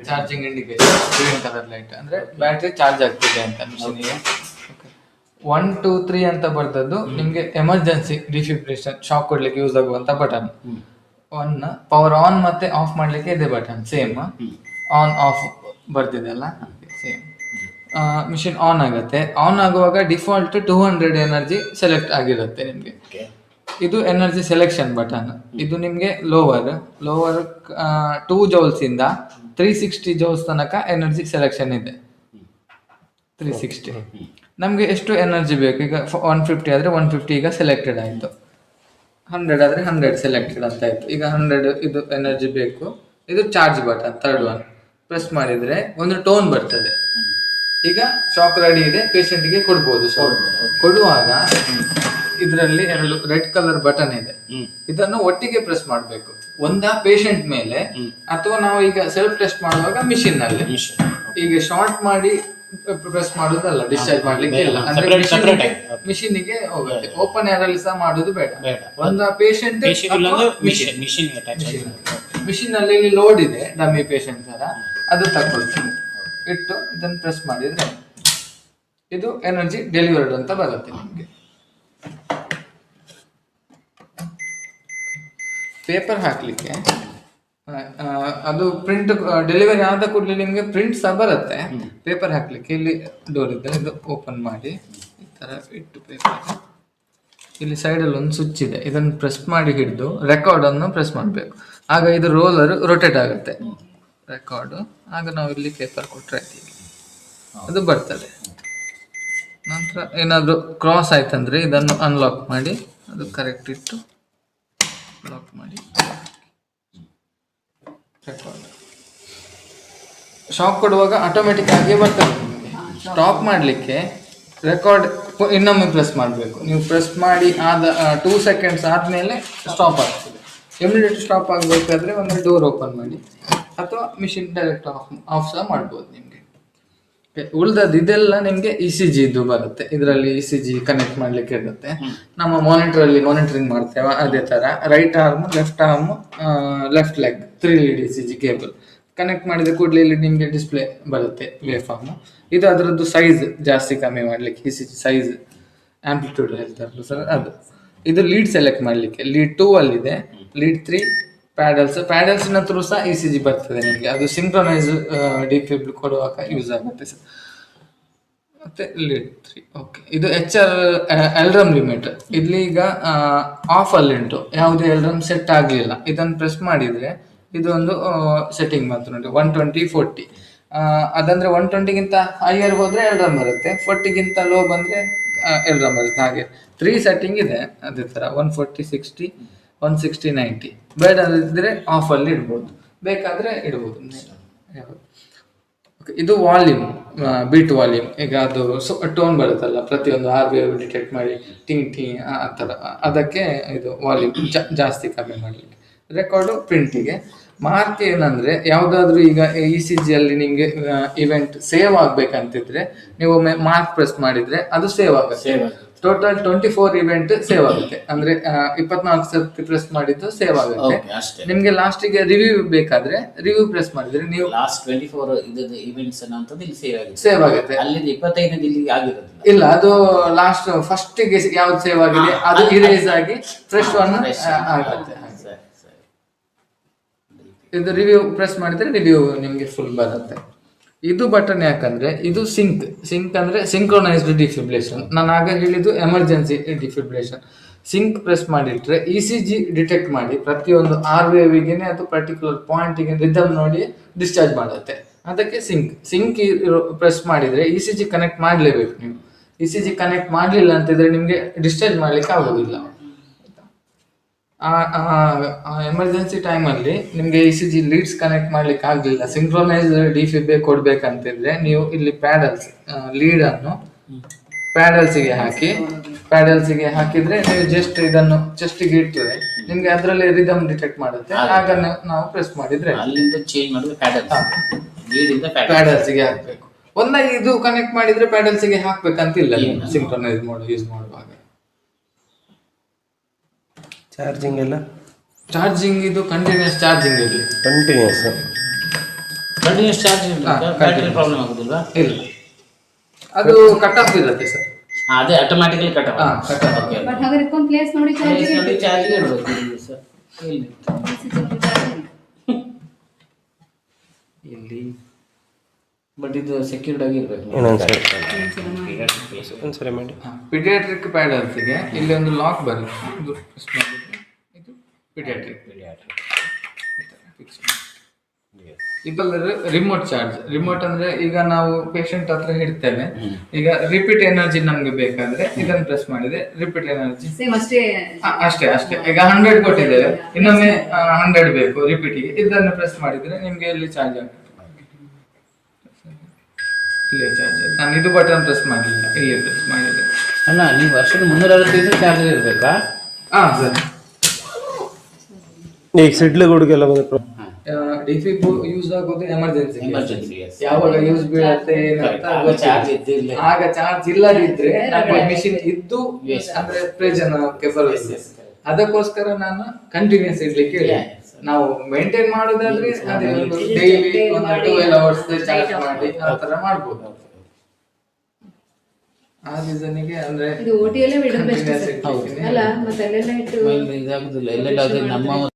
Charging indication green colour light ಅಂದ್ರೆ battery charge ಆಗ್ತಿದೆ ಅಂತ ಮಿಷಿನಿಗೆ. 1 2 3 ಅಂತ ಬರ್ತದ್ದು ನಿಮ್ಗೆ ಎಮರ್ಜೆನ್ಸಿ ಡಿಫಿಬ್ರಿಲೇಷನ್ ಶಾಕ್ ಕೊಡ್ಲಿಕ್ಕೆ ಯೂಸ್ ಆಗುವಂತ ಬಟನ್. ಒನ್ ಪವರ್ ಆನ್ ಮತ್ತೆ ಆಫ್ ಮಾಡ್ಲಿಕ್ಕೆ ಇದೆ ಬಟನ್ ಸೇಮ್. ಆನ್ ಆಫ್ ಬರ್ತಿದೆಲ್ಲ ಸೇಮ್. ಮಿಷಿನ್ ಆನ್ ಆಗುತ್ತೆ. ಆನ್ ಆಗುವಾಗ ಡಿಫಾಲ್ಟ್ 200 ಎನರ್ಜಿ ಸೆಲೆಕ್ಟ್ ಆಗಿರುತ್ತೆ ನಿಮ್ಗೆ. ಇದು ಎನರ್ಜಿ ಸೆಲೆಕ್ಷನ್ ಬಟನ್. ಇದು ನಿಮ್ಗೆ ಲೋವರ್ 2 ಜೌಲ್ಸ್ ಇಂದ 360 ಜೌಲ್ಸ್ ತನಕ ಎನರ್ಜಿ ಸೆಲೆಕ್ಷನ್ ಇದೆ. 360 ನಮ್ಗೆ ಎಷ್ಟು ಎನರ್ಜಿ ಬೇಕು. ಈಗ 150 ಆದ್ರೆ 150 ಈಗ ಸೆಲೆಕ್ಟೆಡ್ ಆಯ್ತು. 100 ಆದ್ರೆ 100 ಸೆಲೆಕ್ಟೆಡ್ ಅಂತ ಆಯ್ತು. ಈಗ 100 ಇದು ಎನರ್ಜಿ ಬೇಕು. ಇದು charge button third one. Press ಮಾಡಿದ್ರೆ ಒಂದು ಟೋನ್ ಬರ್ತದೆ. ಈಗ ಶಾಕ್ ರೆಡಿ ಇದೆ, ಪೇಷಂಟ್ ಗೆ ಕೊಡ್ಬೋದು. ಕೊಡುವಾಗ ಇದರಲ್ಲಿ 2 ರೆಡ್ ಕಲರ್ ಬಟನ್ ಇದೆ. ಇದನ್ನು ಒಟ್ಟಿಗೆ ಪ್ರೆಸ್ ಮಾಡಬೇಕು. ಒಂದ ಪೇಷಂಟ್ ಮೇಲೆ ಅಥವಾ ನಾವು ಈಗ ಸೆಲ್ಫ್ ಟೆಸ್ಟ್ ಮಾಡುವಾಗ ಮಿಷಿನ್ ನಲ್ಲಿ. ಈಗ ಶಾರ್ಟ್ ಮಾಡಿ ಪ್ರೆಸ್ ಮಾಡುದಲ್ಲ, ಡಿಸ್ಚಾರ್ಜ್ ಮಾಡ್ಲಿಕ್ಕೆ ಇಲ್ಲ. ಅಂದ್ರೆ ಮಿಷಿನ್ಗೆ ಹೋಗುತ್ತೆ. ಓಪನ್ ಏರ್ ಅಲ್ಲಿ ಸಹ ಮಾಡುದು ಬೇಡ. ಒಂದ ಪೇಷಂಟ್ ಮಿಷಿನ್ ಅಲ್ಲಿ ಲೋಡ್ ಇದೆ ಡಮ್ಮಿ ಪೇಷಂಟ್ ತರ, ಅದು ತಗೊಳ್ತೀನಿ. ಇಟ್ಟು ಇದನ್ನು ಪ್ರೆಸ್ ಮಾಡಿದ್ರೆ ಇದು ಎನರ್ಜಿ ಡೆಲಿವರ್ಡ್ ಅಂತ ಬರುತ್ತೆ ನಿಮಗೆ. ಪೇಪರ್ ಹಾಕ್ಲಿಕ್ಕೆ ಅದು ಪ್ರಿಂಟ್ ಡೆಲಿವರಿ ಆದ ಕೂಡಲೇ ನಿಮಗೆ ಪ್ರಿಂಟ್ ಸಹ ಬರುತ್ತೆ. ಪೇಪರ್ ಹಾಕ್ಲಿಕ್ಕೆ ಇಲ್ಲಿ ಡೋರ್ ಇದೆ, ಇದು ಓಪನ್ ಮಾಡಿ ಈ ತರ ಇಟ್ಟು ಪೇಪರ್ ಇಲ್ಲಿ ಸೈಡಲ್ಲಿ ಒಂದು ಸ್ವಿಚ್ ಇದೆ. ಇದನ್ನು ಪ್ರೆಸ್ ಮಾಡಿ ಹಿಡಿದು ರೆಕಾರ್ಡ್ ಅನ್ನು ಪ್ರೆಸ್ ಮಾಡಬೇಕು. ಆಗ ಇದು ರೋಲರ್ ರೊಟೇಟ್ ಆಗುತ್ತೆ ರೆಕಾರ್ಡು. ಆಗ ನಾವು ಇಲ್ಲಿ ಪೇಪರ್ ಕೊಟ್ಟರೆ ಅದು ಬರ್ತದೆ. ನಂತರ ಏನಾದರೂ ಕ್ರಾಸ್ ಆಯ್ತಂದ್ರೆ ಇದನ್ನು ಅನ್ಲಾಕ್ ಮಾಡಿ ಅದು ಕರೆಕ್ಟ್ ಇಟ್ಟು ಲಾಕ್ ಮಾಡಿ ರೆಕಾರ್ಡ್. ಶಾಕ್ ಕೊಡುವಾಗ ಆಟೋಮೆಟಿಕ್ ಆಗಿ ಬರ್ತದೆ. ಸ್ಟಾಪ್ ಮಾಡಲಿಕ್ಕೆ ರೆಕಾರ್ಡ್ ಇನ್ನೊಮ್ಮೆ ಪ್ರೆಸ್ ಮಾಡಬೇಕು. ನೀವು ಪ್ರೆಸ್ ಮಾಡಿ ಆದ 2 ಸೆಕೆಂಡ್ಸ್ ಆದಮೇಲೆ ಸ್ಟಾಪ್ ಆಗ್ತದೆ. ಇಮಿಡಿಯೇಟ್ ಸ್ಟಾಪ್ ಆಗಬೇಕಾದ್ರೆ ಒಂದು ಡೋರ್ ಓಪನ್ ಮಾಡಿ ಅಥವಾ ಮಿಷಿನ್ ಡೈರೆಕ್ಟ್ ಆಫ್ ಸಹ ಮಾಡ್ಬೋದು ನಿಮಗೆ. ಉಳಿದದ್ದು ಇದೆಲ್ಲ ನಿಮಗೆ ECG ಇದು ಬರುತ್ತೆ. ಇದರಲ್ಲಿ ECG ಕನೆಕ್ಟ್ ಮಾಡ್ಲಿಕ್ಕೆ ಇರುತ್ತೆ. ನಮ್ಮ ಮಾನಿಟರಲ್ಲಿ ಮಾನಿಟರಿಂಗ್ ಮಾಡ್ತೇವೆ ಅದೇ ತರ right arm, left arm, left leg 3 lead ECG cable connect ಮಾಡಿದ ಕೂಡಲೇ ಇಲ್ಲಿ ನಿಮಗೆ ಡಿಸ್ಪ್ಲೇ ಬರುತ್ತೆ ವೇವ್ ಫಾರ್ಮ್. ಇದು ಅದರದ್ದು ಸೈಜ್ ಜಾಸ್ತಿ ಕಮ್ಮಿ ಮಾಡ್ಲಿಕ್ಕೆ ECG ಸೈಜ್ ಆಂಪ್ಲಿಟ್ಯೂಡ್ ಹೇಳ್ತಾರಲ್ಲ ಸರ್ ಅದು. ಇದು ಲೀಡ್ ಸೆಲೆಕ್ಟ್ ಮಾಡ್ಲಿಕ್ಕೆ ಲೀಡ್ 2 ಅಲ್ಲಿದೆ. ಲೀಡ್ 3 ಪ್ಯಾಡಲ್ಸ್ ಥ್ರೂ ಸಹ ECG ಬರ್ತದೆ ನಿಮಗೆ. ಅದು ಸಿಂಕ್ರೊನೈಸ್ ಡಿಫಿಬ್ರಿಲ್ ಕೊಡುವಾಗ ಯೂಸ್ ಆಗುತ್ತೆ ಸರ್. ಮತ್ತೆ ಲೀಡ್ 3 ಓಕೆ. ಇದು ಎಲ್ರಮ್ ಲಿಮಿಟ್ ಇಲ್ಲಿ ಈಗ ಆಫ್ ಅಲ್ಲಿ ಉಂಟು, ಯಾವುದೇ ಎಲ್ರಮ್ ಸೆಟ್ ಆಗಲಿಲ್ಲ. ಇದನ್ನು ಪ್ರೆಸ್ ಮಾಡಿದ್ರೆ ಇದು ಒಂದು ಸೆಟ್ಟಿಂಗ್ ಬಂತು ನೋಡಿ 120/40. ಅದಂದ್ರೆ 120ಗಿಂತ ಹೈಯರ್ ಹೋದ್ರೆ ಎಲ್ರಮ್ ಬರುತ್ತೆ, 40ಗಿಂತ ಲೋ ಬಂದ್ರೆ ಎಲ್ರಮ್ ಬರುತ್ತೆ. ಹಾಗೆ 3 ಸೆಟ್ಟಿಂಗ್ ಇದೆ ಅದೇ ತರ 140, 60, 160, 90. ಬೇಡ ಇದ್ರೆ ಆಫ್ ಅಲ್ಲಿ ಇಡ್ಬೋದು, ಬೇಕಾದ್ರೆ ಇಡ್ಬೋದು. ಇದು ವಾಲ್ಯೂಮ್, ಬೀಟ್ ವಾಲ್ಯೂಮ್. ಈಗ ಅದು ಟೋನ್ ಬರುತ್ತಲ್ಲ ಪ್ರತಿಯೊಂದು RVF ಡಿಟೆಕ್ಟ್ ಮಾಡಿ ಟಿಂಗ್ ಟಿಂಗ್ ಆ ಥರ, ಅದಕ್ಕೆ ಇದು ವಾಲ್ಯೂಮ್ ಜಾಸ್ತಿ ಕಮ್ಮಿ ಮಾಡಲಿಕ್ಕೆ. ರೆಕಾರ್ಡು ಪ್ರಿಂಟಿಗೆ. ಮಾರ್ಕ್ ಏನಂದ್ರೆ ಯಾವುದಾದ್ರೂ ಈಗ ECG ಅಲ್ಲಿ ನಿಮಗೆ ಇವೆಂಟ್ ಸೇವ್ ಆಗ್ಬೇಕಂತಿದ್ರೆ ನೀವು ಮಾರ್ಕ್ ಪ್ರೆಸ್ ಮಾಡಿದ್ರೆ ಅದು ಸೇವ್ ಆಗುತ್ತೆ. ಟೋಟಲ್ 24 ಇವೆಂಟ್ ಸೇವ್ ಆಗುತ್ತೆ. ಅಂದ್ರೆ 24 ಸರ್ತಿ ಪ್ರೆಸ್ ಮಾಡಿದ್ದು ಸೇವ್ ಆಗುತ್ತೆ. ನಿಮ್ಗೆ ಲಾಸ್ಟಿಗೆ ರಿವ್ಯೂ ಬೇಕಾದ್ರೆ ರಿವ್ಯೂ ಪ್ರೆಸ್ ಮಾಡಿದ್ರೆ ನೀವು ಲಾಸ್ಟ್ 24 ಇವೆಂಟ್ಸ್ ಅನ್ನೋಂಥದ್ದು ಇಲ್ಲಿ ಸೇವ್ ಆಗುತ್ತೆ. ಅಲ್ಲಿ 25 ಇಲ್ಲಿ ಆಗಿರೋದಿಲ್ಲ. ಇಲ್ಲ, ಅದು ಲಾಸ್ಟ್ ಫಸ್ಟ್ ಗೆ ಯಾವ್ದು ಸೇವ್ ಆಗಿದೆ ಅದು ಇರೇಸ್ ಆಗಿ ಫ್ರೆಶ್ ಒನ್ ಆಗುತ್ತೆ. ಇದು ರಿವ್ಯೂ ಪ್ರೆಸ್ ಮಾಡಿದ್ರೆ ರಿವ್ಯೂ ನಿಮ್ಗೆ ಫುಲ್ ಬರುತ್ತೆ. ಇದು ಬಟನ್ ಯಾಕಂದ್ರೆ ಇದು ಸಿಂಕ್ ಅಂದ್ರೆ ಸಿಂಕ್ರೊನೈಸ್ಡ್ ಡಿಫಿಬ್ರಿಲೇಷನ್. ನಾನು ಆಗ ಹೇಳಿದ್ದು ಎಮರ್ಜೆನ್ಸಿ ಡಿಫಿಬ್ರಿಲೇಷನ್. ಸಿಂಕ್ ಪ್ರೆಸ್ ಮಾಡಿಟ್ರೆ ECG ಡಿಟೆಕ್ಟ್ ಮಾಡಿ ಪ್ರತಿಯೊಂದು RVFಗೆ ಅದು ಪರ್ಟಿಕ್ಯುಲರ್ ಪಾಯಿಂಟ್ಗೆ ರಿದಮ್ ನೋಡಿ ಡಿಸ್ಚಾರ್ಜ್ ಮಾಡುತ್ತೆ. ಅದಕ್ಕೆ ಸಿಂಕ್ ಪ್ರೆಸ್ ಮಾಡಿದ್ರೆ ECG ಕನೆಕ್ಟ್ ಮಾಡಲೇಬೇಕು ನೀವು. ECG ಕನೆಕ್ಟ್ ಮಾಡಲಿಲ್ಲ ಅಂತಿದ್ರೆ ನಿಮಗೆ ಡಿಸ್ಚಾರ್ಜ್ ಮಾಡ್ಲಿಕ್ಕೆ ಆಗೋದಿಲ್ಲ. ಎಮರ್ಜೆನ್ಸಿ ಟೈಮಲ್ಲಿ ನಿಮಗೆ ECG ಲೀಡ್ಸ್ ಕನೆಕ್ಟ್ ಮಾಡ್ಲಿಕ್ಕೆ ಆಗಲಿಲ್ಲ, ಸಿಂಕ್ರೊನೈಸ್ ಡಿಫಿಬೆ ಕೊಡ್ಬೇಕಂತಿದ್ರೆ ನೀವು ಇಲ್ಲಿ ಲೀಡ್ ಅನ್ನು ಪ್ಯಾಡಲ್ಸಿಗೆ ಹಾಕಿದ್ರೆ ನೀವು ಜಸ್ಟ್ ಇದನ್ನು ಚೆಸ್ಟಿಗೆ ಇಟ್ಟರೆ ನಿಮ್ಗೆ ಅದರಲ್ಲಿ ರಿದಮ್ ಡಿಟೆಕ್ಟ್ ಮಾಡುತ್ತೆ. ಆಗ ನಾವು ಪ್ರೆಸ್ ಮಾಡಿದ್ರೆ ಅಲ್ಲಿಂದ ಚೇಂಜ್ ಮಾಡಿದ್ರೆ ಪ್ಯಾಡಲ್ಸಿಗೆ ಹಾಕ್ಬೇಕು. ಇದು ಕನೆಕ್ಟ್ ಮಾಡಿದ್ರೆ ಪ್ಯಾಡಲ್ಸಿಗೆ ಹಾಕ್ಬೇಕಂತಿಲ್ಲ ಸಿಂಕ್ರೊನೈಸ್ ಯೂಸ್ ಮಾಡುವಾಗ. ಚಾರ್ಜಿಂಗ್ ಇದು ಕಂಟಿನ್ಯೂಸ್ ಚಾರ್ಜಿಂಗ್ ಇರಲಿ. ಕಂಟಿನ್ಯೂಸ್ ಚಾರ್ಜ್ ಬ್ಯಾಟರಿ ಪ್ರಾಬ್ಲಮ್ ಆಗುದಿಲ್ವಾ? ಇಲ್ಲ, ಅದು ಕಟ್ ಆಫ್ ಇರುತ್ತೆ ಸರ್. ಅದೇ automatically cut off. Cut off. Okay. But ಹಾಗಾದ್ರೆ ಒಂದು ಪ್ಲೇಸ್ ನೋಡಿ ಚಾರ್ಜ್ ಚಾರ್ಜ್ ಇಡಬೇಕು ಸರ್. ಇಲ್ಲಿ ಬಟ್ ಇದು ಸೆಕ್ಯೂರ್ಡ್ ಆಗಿರ್ಬೇಕು. ಒಂದ್ಸರಿ ಮಾಡಿ. ಪಿಡಿಯಾಟ್ರಿಕ್ ಪ್ಯಾಡ್ ಅಂತಿಗೆ ಇಲ್ಲಿ ಒಂದು ಲಾಕ್ ಬರುತ್ತೆ, ಇದು press ಮಾಡಿದ್ರೆ ಇದು ಪಿಡಿಯಾಟ್ರಿಕ್ ಫಿಕ್ಸ್. ಇದಲ್ಲದೆ ರಿಮೋಟ್ ಚಾರ್ಜ್. ರಿಮೋಟ್ ಅಂದ್ರೆ ಈಗ ನಾವು ಪೇಷಂಟ್ ಹತ್ರ ಇಡ್ತೇವೆ, ಈಗ ರಿಪೀಟ್ ಎನರ್ಜಿ ನಮ್ಗೆ ಬೇಕಾದ್ರೆ ಇದನ್ನು ಪ್ರೆಸ್ ಮಾಡಿದ್ರೆ ರಿಪೀಟ್ ಎನರ್ಜಿ ಸೇಮ್ ಅಷ್ಟೇ. ಅಷ್ಟೇ ಅಷ್ಟೇ. ಈಗ 100 ಕೊಟ್ಟಿದ್ದೇವೆ, ಇನ್ನೊಮ್ಮೆ 100 ಬೇಕು ರಿಪೀಟಿಗೆ, ಇದನ್ನು ಪ್ರೆಸ್ ಮಾಡಿದ್ರೆ ನಿಮ್ಗೆ ಇಲ್ಲಿ ಚಾರ್ಜ್ ಆಗುತ್ತೆ. ಇಲ್ಲಿ ಚಾರ್ಜ್ ಆಗುತ್ತೆ. ನಾನು ಇದು ಬಟನ್ ಪ್ರೆಸ್ ಮಾಡಲಿಲ್ಲ, ಇಲ್ಲಿ ಪ್ರೆಸ್ ಮಾಡಿದೆ. ಅಲ್ಲ, ನೀವು ವರ್ಷದ 365 ಚಾರ್ಜ್ ಇರಬೇಕಾ? ಹಾ ಸರ್. ಈಗ ಸಿಡ್ಲುಗಳಿಗೆಲ್ಲ ಬಂದು ಡಿಫಿ ಯೂಸ್ ಆಗೋದು ಎಮರ್ಜೆನ್ಸಿ. ಎಮರ್ಜೆನ್ಸಿ. ಯಾವಾಗ ಯೂಸ್ ಬೀಳತ್ತೆ ಏನಂತ ಚಾರ್ಜ್ ಇದ್ದಿಲ್ಲ. ಆಗ ಚಾರ್ಜ್ ಇಲ್ಲದಿದ್ರೆ ನಮ್ಮ ಮಿಷಿನ್ ಇದ್ದು ಅಂದ್ರೆ ಪ್ರಯೋಜನಕ್ಕೆ ಬರುತ್ತೆ. ಅದಕ್ಕೋಸ್ಕರ ನಾನು ಕಂಟಿನ್ಯೂಸ್ ಇಡ್ಲಿಕ್ಕೆ ಹೇಳಿ. ನಾವು ಮೇಂಟೈನ್ ಮಾಡೋದಾದ್ರೆ ಅದೇ ಡೈಲಿ ಒಂದು 12 ಅವರ್ಸ್ ಚಾರ್ಜ್ ಮಾಡಿ ಆ ತರ ಮಾಡ್ಬೋದು. ಆ ರೀಸನ್ಗೆ ಅಂದ್ರೆ ಇದು ಓಟಿಯಲ್ಲೇ ಬಿಡೋದು ಬೆಸ್ಟ್ ಅಲ್ಲ, ಮತ್ತೆ ಅಲ್ಲೆಲ್ಲ ಇಟ್ಟು ಇದಾಗುದಿಲ್ಲ. ಎಲ್ಲೆಲ್ಲ ಅದು ನಮ್ಮ